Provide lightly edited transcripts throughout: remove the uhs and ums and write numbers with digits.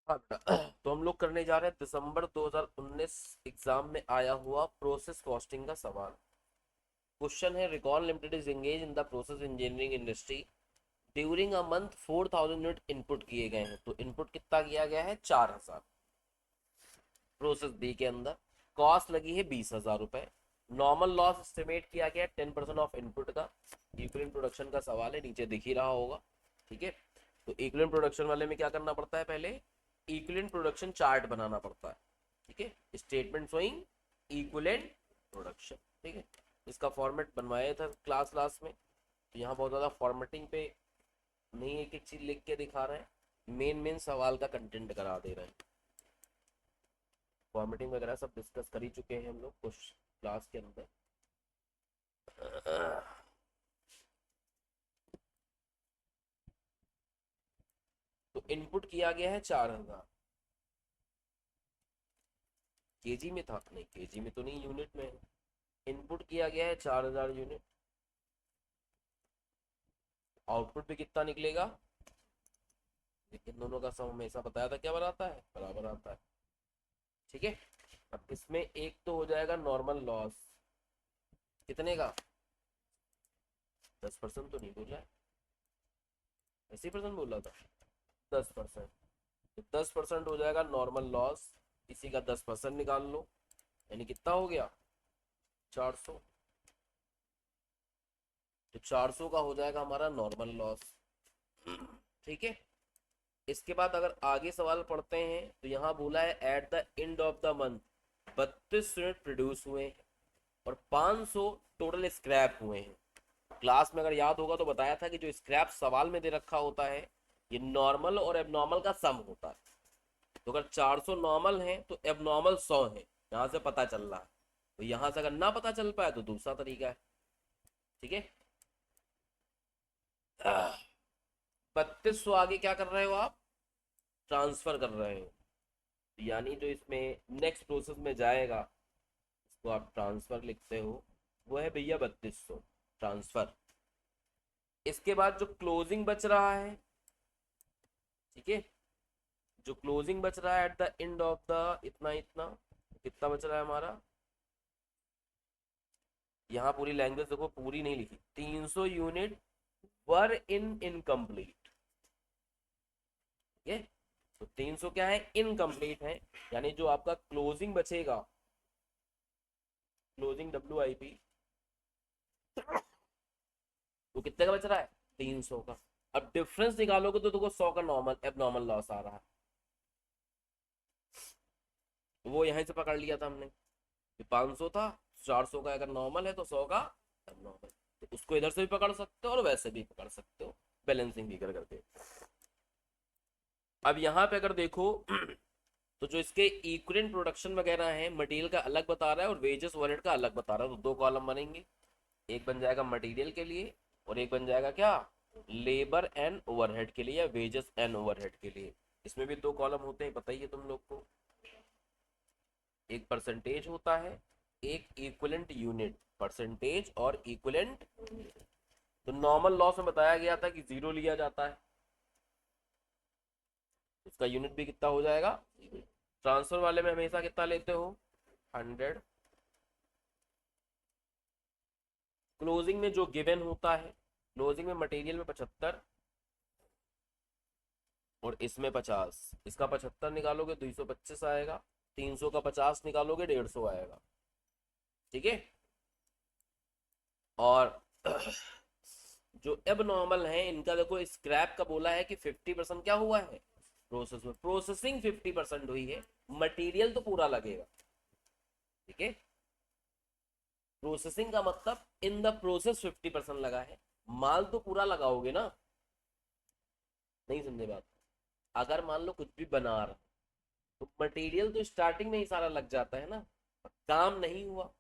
हाँ बेटा, तो हम लोग करने जा रहे हैं दिसंबर 2019 एग्जाम में आया हुआ प्रोसेस कॉस्टिंग का सवाल। क्वेश्चन है, recall limited is engage in the process engineering industry during a month 4000 unit input किए गए हैं। तो इनपुट कितना किया गया है? 4000। प्रोसेस बी के अंदर कॉस्ट लगी है 20,000 रुपए। नॉर्मल लॉस एस्टिमेट किया गया 10% ऑफ इनपुट का। इक्विवेलेंट प्रोडक्शन का सवाल है, नीचे दिख ही रहा होगा। ठीक है, तो इक्विवेलेंट प्रोडक्शन वाले में क्या करना पड़ता है? पहले इक्विवेलेंट प्रोडक्शन चार्ट बनाना पड़ता है। ठीक है, स्टेटमेंट शोइंग इक्विवेलेंट प्रोडक्शन। ठीक है, इसका फॉर्मेट बनवाया था क्लास क्लास में, तो यहाँ बहुत ज़्यादा फॉर्मेटिंग पे नहीं, एक एक चीज़ लिख के दिखा रहे हैं, मेन मेन सवाल का कंटेंट करा दे रहे हैं। फॉर्मेटिंग वगैरह सब डिस्कस कर ही चुके हैं हम लोग कुछ क्लास के अंदर। तो इनपुट किया गया है 4000। केजी में था? नहीं, केजी में तो नहीं, यूनिट में है। इनपुट किया गया है 4000 यूनिट। आउटपुट भी कितना निकलेगा? लेकिन दोनों का सम हमेशा बताया था क्या बनाता है? बराबर आता है। ठीक है, अब इसमें एक तो हो जाएगा नॉर्मल लॉस। कितने का? 10% तो नहीं बोला है, 80% बोला था। 10%, तो 10% हो जाएगा नॉर्मल लॉस। इसी का 10% निकाल लो, यानी कितना हो गया? 400। तो 400 का हो जाएगा हमारा नॉर्मल लॉस। ठीक है, इसके बाद अगर आगे सवाल पढ़ते हैं तो यहाँ बोला है at the end of the month 32 unit produce हुए हैं और 500 टोटल स्क्रैप हुए हैं। क्लास में अगर याद होगा तो बताया था कि जो स्क्रैप सवाल में दे रखा होता है ये नॉर्मल और एबनॉर्मल का सम होता है। तो अगर 400 नॉर्मल है तो एबनॉर्मल 100 है, यहाँ से पता चल रहा है। तो यहाँ से अगर ना पता चल पाए तो दूसरा तरीका है। ठीक है, 3200 आगे क्या कर रहे हो आप? ट्रांसफर कर रहे हो, यानी जो इसमें नेक्स्ट प्रोसेस में जाएगा इसको आप ट्रांसफर लिखते हो, वो है भैया 3200 ट्रांसफर। इसके बाद जो क्लोजिंग बच रहा है, ठीक है, जो क्लोजिंग बच रहा है at the end of the इतना इतना, कितना बच रहा है हमारा? यहाँ पूरी लैंग्वेज देखो, पूरी नहीं लिखी। 300 यूनिट वर इन इनकम्प्लीट। ठीक है, तो 300 क्या है? इनकम्प्लीट है, यानी जो आपका क्लोजिंग बचेगा, क्लोजिंग WIP, वो कितने का बच रहा है? 300 का। अब डिफरेंस निकालोगे तो देखो 100 का नॉर्मल एबनॉर्मल लॉस आ रहा है। तो वो यहीं से पकड़ लिया था हमने, 500 था, 400 का अगर नॉर्मल है तो 100 का एबनॉर्मल। तो उसको इधर से भी पकड़ सकते हो और वैसे भी पकड़ सकते हो, बैलेंसिंग भी कर करके। अब यहाँ पे अगर देखो तो जो इसके इक्विवेलेंट प्रोडक्शन वगैरह है, मटेरियल का अलग बता रहा है और वेजेस ओवरहेड का अलग बता रहा है। तो दो कॉलम बनेंगे, एक बन जाएगा मटेरियल के लिए और एक बन जाएगा क्या? लेबर एंड ओवरहेड के लिए या वेजेस एंड ओवरहेड के लिए। इसमें भी दो कॉलम होते हैं, बताइए तुम लोग को। एक परसेंटेज होता है, एक इक्विवेलेंट यूनिट। परसेंटेज और इक्विवेलेंट। तो नॉर्मल लॉस में बताया गया था कि 0 लिया जाता है, उसका यूनिट भी कितना हो जाएगा? ट्रांसफर वाले में हमेशा कितना लेते हो? 100। क्लोजिंग में जो गिवन होता है, क्लोजिंग में मटेरियल में 75 और इसमें 50। इसका 75 निकालोगे 225 आएगा, 300 का 50 निकालोगे 150 आएगा। ठीक है, और जो अब नॉर्मल है इनका देखो, स्क्रैप का बोला है कि 50% क्या हुआ है? प्रोसेस में प्रोसेसिंग 50% हुई है, मटेरियल तो पूरा लगेगा। ठीक है, प्रोसेसिंग का मतलब इन द प्रोसेस 50% लगा है, माल तो पूरा लगाओगे ना। नहीं समझे बात? अगर मान लो कुछ भी बना रहा तो मटेरियल तो स्टार्टिंग में ही सारा लग जाता है ना, काम नहीं हुआ।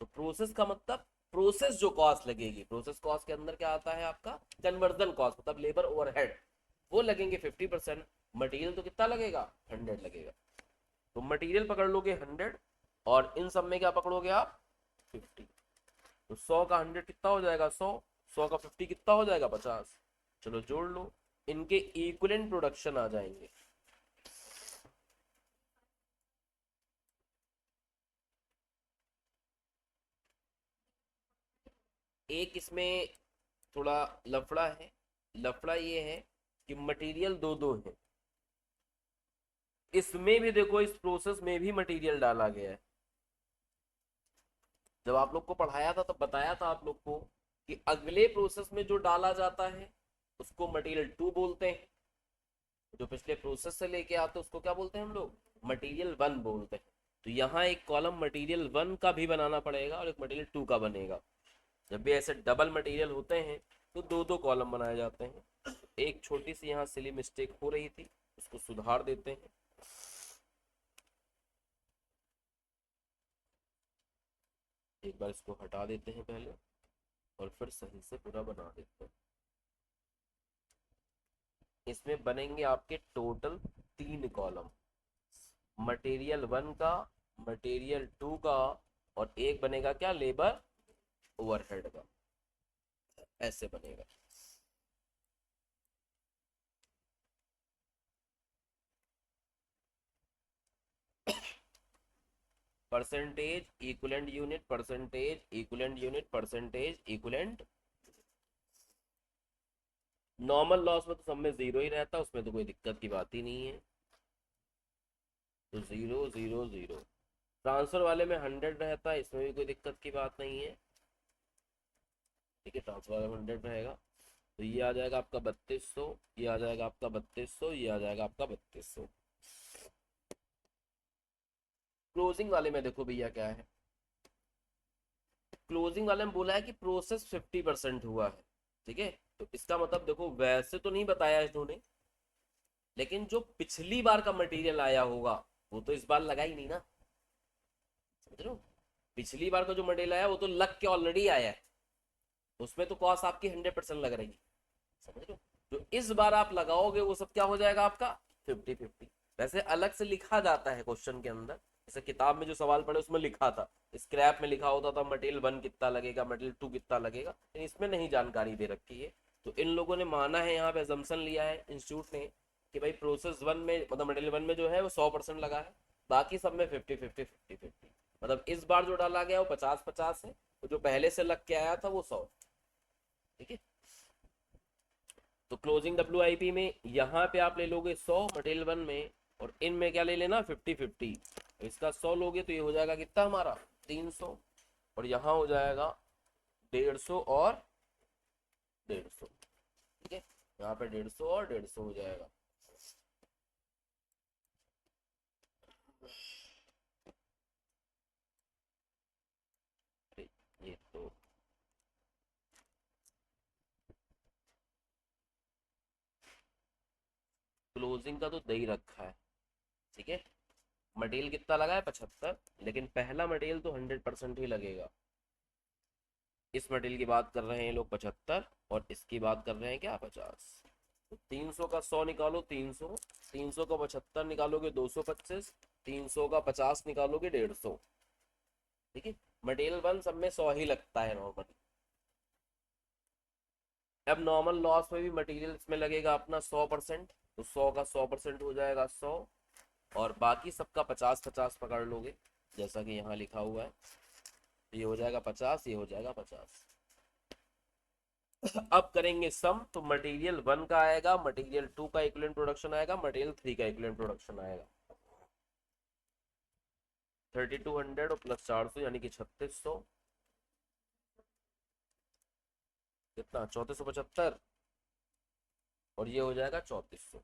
तो प्रोसेस का मतलब प्रोसेस जो कॉस्ट लगेगी, प्रोसेस कॉस्ट के अंदर क्या आता है आपका? कन्वर्जन कॉस्ट, मतलब लेबर ओवरहेड, वो लगेंगे 50%। मटेरियल तो कितना लगेगा? 100 लगेगा। तो मटेरियल पकड़ लोगे 100 और इन सब में क्या पकड़ोगे आप? 50। तो 100 का 100 कितना हो जाएगा? 100। 100 का 50 कितना हो जाएगा? 50। चलो जोड़ लो, इनके इक्विवेलेंट प्रोडक्शन आ जाएंगे। एक इसमें थोड़ा लफड़ा है। लफड़ा ये है कि मटेरियल दो दो है। इसमें भी देखो, इस प्रोसेस में भी मटेरियल डाला गया है। जब आप लोग को पढ़ाया था तब बताया था आप लोग को कि अगले प्रोसेस में जो डाला जाता है उसको मटेरियल टू बोलते हैं। जो पिछले प्रोसेस से लेके आते हैं उसको क्या बोलते हैं हम लोग? मटेरियल वन बोलते हैं। तो यहाँ एक कॉलम मटेरियल वन का भी बनाना पड़ेगा और एक मटेरियल टू का बनेगा। जब भी ऐसे डबल मटेरियल होते हैं तो दो दो कॉलम बनाए जाते हैं। एक छोटी सी यहाँ सिली मिस्टेक हो रही थी, उसको सुधार देते हैं। एक बार इसको हटा देते हैं पहले और फिर सही से पूरा बना देते हैं। इसमें बनेंगे आपके टोटल 3 कॉलम, मटेरियल वन का, मटेरियल टू का, और एक बनेगा क्या, लेबर ओवरहेड का। ऐसे बनेगा। Percentage equivalent unit, percentage equivalent unit, percentage equivalent. Normal loss में तो सब में जीरो ही रहता है, उसमें तो कोई दिक्कत की बात ही नहीं है। तो जीरो जीरो जीरो। ट्रांसफर वाले में 100 रहता है, इसमें भी कोई दिक्कत की बात नहीं है। ठीक है, ट्रांसफर वाले में 100 रहेगा। तो ये आ जाएगा आपका 3200, ये आ जाएगा आपका 3200, ये आ जाएगा आपका 3200। क्लोजिंग वाले में देखो भैया क्या है। क्लोजिंग वाले में बोला है कि प्रोसेस 50% हुआ है। ठीक है, तो इसका मतलब देखो, वैसे तो नहीं बताया इन्होंने, लेकिन जो पिछली बार का मटेरियल आया होगा वो तो इस बार लगा ही नहीं ना। समझ लो, पिछली बार का जो मटेरियल आया वो तो लग के ऑलरेडी आया है, उसमें तो कॉस्ट आपकी 100% लग रही है। समझ लो, जो इस बार आप लगाओगे वो सब क्या हो जाएगा आपका 50-50। वैसे अलग से लिखा जाता है क्वेश्चन के अंदर, जैसे किताब में जो सवाल पड़े उसमें लिखा था, स्क्रैप में लिखा होता था मटेरियल वन कितना लगेगा, मटेरियल टू कितना लगेगा, लेकिन इसमें नहीं जानकारी दे रखी है। तो इन लोगों ने माना है, यहाँ पे एजम्पशन लिया है इंस्टीट्यूट ने कि भाई प्रोसेस वन में, मतलब मटेरियल वन में जो है वो 100% लगा है, बाकी सब में 50-50 मतलब इस बार जो डाला गया वो 50-50 है, तो जो पहले से लग के आया था वो 100। ठीक है, तो क्लोजिंग WIP में यहाँ पे आप ले लोगे 100 मटेरियल वन में, और इनमें क्या ले लेना 50-50। इसका 100 लोगे तो ये हो जाएगा कितना हमारा 300, और यहाँ हो जाएगा 150 और 150। ठीक है, यहाँ पे 150 और 150 हो जाएगा। ये तो क्लोजिंग का तो दे ही रखा है। ठीक है, मटेरियल कितना लगा है 75, लेकिन पहला मटेरियल तो 100% ही लगेगा। इस मटेरियल की बात कर रहे हैं लोग 75, और इसकी बात कर रहे हैं क्या 50। तो 300 का 100 निकालो 300, 300 का 75 निकालोगे 225, 300 का 50 निकालोगे 150। ठीक है, मटेरियल वन सब में 100 ही लगता है नॉर्मली। अब नॉर्मल लॉस में भी मटेरियल इसमें लगेगा अपना 100%, तो 100 का 100% हो जाएगा 100, और बाकी सबका 50-50 पकड़ लोगे जैसा कि यहाँ लिखा हुआ है। ये हो जाएगा 50, ये हो जाएगा 50। अब करेंगे सम, तो मटेरियल वन का आएगा, मटेरियल टू का इक्विवेलेंट प्रोडक्शन आएगा, मटेरियल थ्री का इक्विवेलेंट प्रोडक्शन आएगा। 3200 और प्लस 400 यानी कि 3600, कितना 3475, और ये हो जाएगा 3400।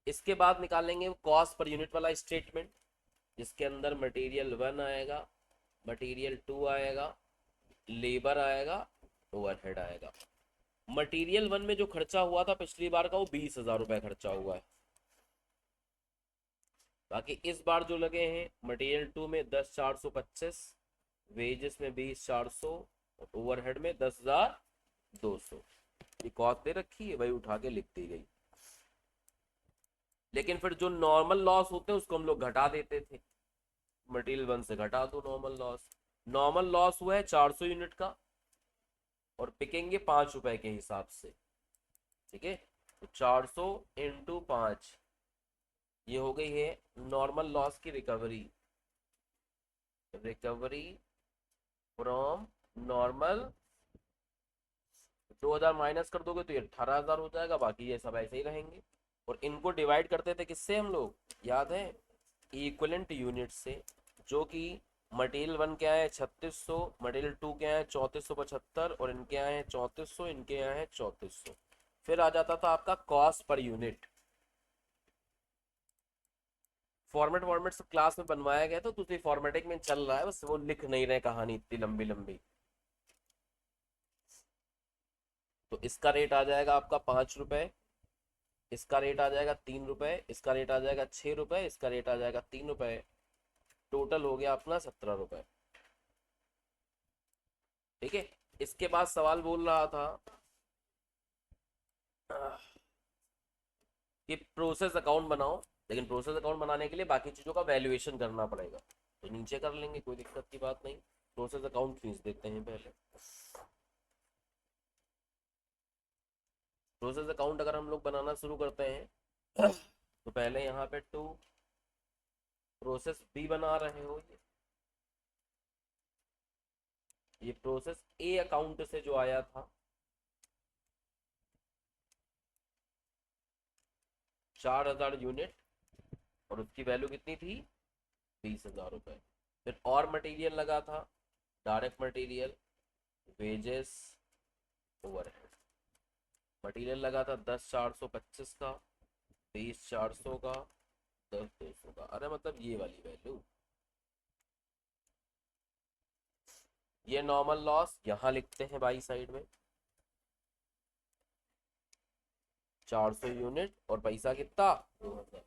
इसके बाद निकालेंगे कॉस्ट पर यूनिट वाला स्टेटमेंट, जिसके अंदर मटेरियल वन आएगा, मटेरियल टू आएगा, लेबर आएगा, ओवरहेड आएगा। मटेरियल वन में जो खर्चा हुआ था पिछली बार का वो 20,000 रुपए खर्चा हुआ है। बाकी इस बार जो लगे हैं मटेरियल टू में 10,425, वेजेस में 20,400, और ओवरहेड में 10,200। ये कॉस्ट दे रखी है भाई, उठा के लिख दी गई। लेकिन फिर जो नॉर्मल लॉस होते हैं उसको हम लोग घटा देते थे, मटेरियल वन से घटा दो नॉर्मल लॉस। नॉर्मल लॉस हुआ है 400 यूनिट का, और बिकेंगे 5 रुपए के हिसाब से। ठीक है, तो 400 इंटू 5, ये हो गई है नॉर्मल लॉस की recovery. Recovery from normal 2000 minus कर दोगे तो ये 18,000 हो जाएगा, बाकी ये सब ऐसे ही रहेंगे। और इनको डिवाइड करते थे किससे हम लोग, याद है, इक्विवेलेंट यूनिट से, जो कि मटेरियल 1 के आए हैं 3600, मटेरियल 2 के आए हैं 3475, और इनके आए हैं 3400, इनके आए हैं 3400। फिर आ जाता था आपका कॉस्ट पर यूनिट। फॉर्मेट वॉर्मेट सब क्लास में बनवाया गया, तो दूसरी फॉर्मेटिंग में चल रहा है, बस वो लिख नहीं रहे कहानी इतनी लंबी लंबी। तो इसका रेट आ जाएगा आपका 5 रुपए, इसका रेट आ जाएगा 3 रुपए, इसका रेट आ जाएगा 6 रुपए, इसका रेट आ जाएगा 3 रुपए। टोटल हो गया अपना 17 रुपए। ठीक है। इसके बाद सवाल बोल रहा था कि प्रोसेस अकाउंट बनाओ, लेकिन प्रोसेस अकाउंट बनाने के लिए बाकी चीज़ों का वैल्यूएशन करना पड़ेगा। तो नीचे कर लेंगे, कोई दिक्कत की बात नहीं। प्रोसेस अकाउंट खींच देते हैं पहले। प्रोसेस अकाउंट अगर हम लोग बनाना शुरू करते हैं तो पहले यहाँ पे टू प्रोसेस बी बना रहे हो, ये प्रोसेस ए अकाउंट से जो आया था 4,000 यूनिट, और उसकी वैल्यू कितनी थी, 20,000 रुपए। फिर और मटेरियल लगा था, direct material, wages, overhead. Material लगा था 10,425 का, 20,400 का, 10,200 का, अरे मतलब ये वाली वैल्यू। ये नॉर्मल लॉस यहाँ लिखते हैं बाई साइड में, 400 यूनिट, और पैसा कितना, 2,000।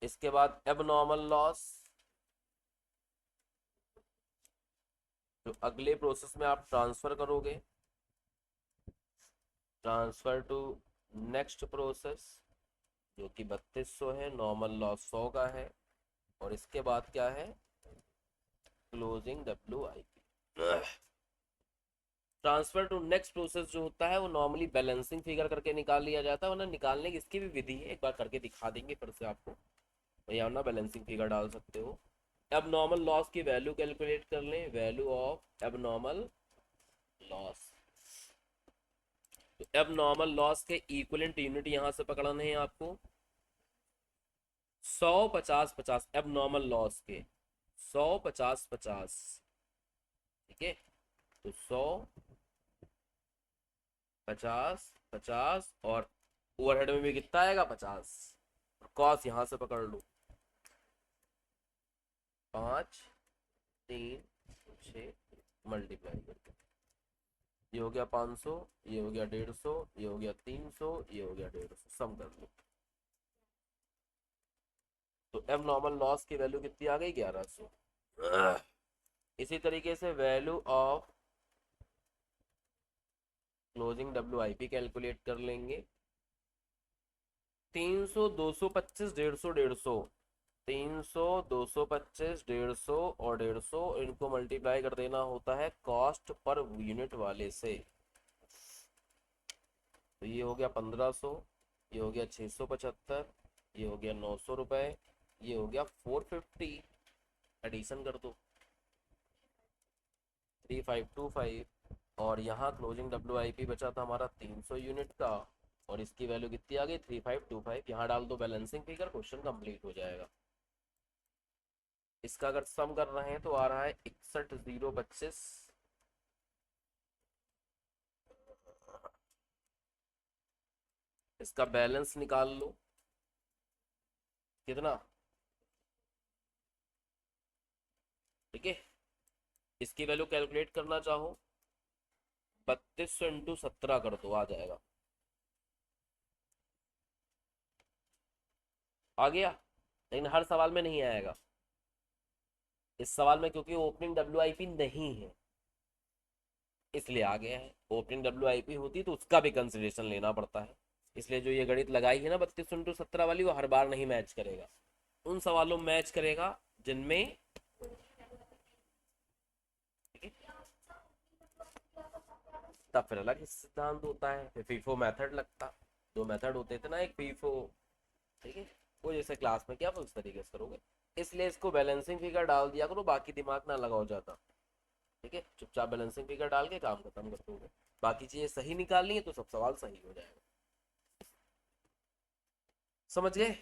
इसके बाद एबनॉर्मल लॉस, जो अगले प्रोसेस में आप ट्रांसफर करोगे, ट्रांसफर टू नेक्स्ट प्रोसेस, जो कि 3200 है, नॉर्मल लॉस 100 का है। और इसके बाद क्या है, closing WIP। Transfer to next process जो होता है वो नॉर्मली बैलेंसिंग फिगर करके निकाल लिया जाता है, वरना निकालने की इसकी भी विधि है, एक बार करके दिखा देंगे फिर से आपको। या ना बैलेंसिंग फिगर डाल सकते हो। अब नॉर्मल लॉस की वैल्यू कैलकुलेट कर लें, वैल्यू ऑफ एबनॉर्मल लॉस। तो एबनॉर्मल लॉस के इक्विवेलेंट यूनिट यहां से पकड़ने हैं आपको, 100, 50, 50 एबनॉर्मल लॉस के, 100, 50, 50। ठीक है, तो 100, 50, 50, और ओवरहेड में भी कितना आएगा, 50। कॉस्ट यहां से पकड़ लो, 5, 3, 6 मल्टीप्लाई करके, ये हो गया 500, ये हो गया 150, ये हो गया 300, ये हो गया 150, सम कर लो। तो एब नॉर्मल लॉस की वैल्यू कितनी आ गई, 1100। इसी तरीके से value of closing WIP calculate कर लेंगे, 300, 225, 150, 150, 300, 225, 150 और 150, इनको मल्टीप्लाई कर देना होता है कॉस्ट पर यूनिट वाले से। तो ये हो गया 1500, ये हो गया 675, ये हो गया 900 रुपए, ये हो गया 450। एडिशन कर दो, 3525, और यहाँ क्लोजिंग WIP बचा था हमारा 300 यूनिट का, और इसकी वैल्यू कितनी आ गई, 3525। यहाँ डाल दो बैलेंसिंग फिगर, क्वेश्चन कंप्लीट हो जाएगा। इसका अगर सम कर रहे हैं तो आ रहा है 61,025। इसका बैलेंस निकाल लो, कितना, ठीक है। इसकी वैल्यू कैलकुलेट करना चाहो, 3200 इंटू 17 कर दो, आ जाएगा। आ गया, लेकिन हर सवाल में नहीं आएगा। इस सवाल में क्योंकि ओपनिंग WIP नहीं है इसलिए आ गया है। ओपनिंग WIP होती तो उसका भी कंसिडरेशन लेना पड़ता है, इसलिए जो ये गणित लगाई है ना 32 इंटू 17 वाली, वो हर बार नहीं मैच करेगा। उन सवालों में मैच करेगा जिनमें, तब फिर अलग सिद्धांत होता है, फिर फीफो मेथड लगता। दो मेथड होते थे ना, एक फीफो, ठीक है। वो जैसे क्लास में क्या आप उस तरीके से करोगे। इसलिए इसको बैलेंसिंग फिगर डाल दिया करो, बाकी दिमाग ना लगाओ ज़्यादा। ठीक है, चुपचाप बैलेंसिंग फिगर डाल के काम खत्म कर दोगे। बाकी चीज़ें सही निकालनी है तो सब सवाल सही हो जाएगा। समझ गए?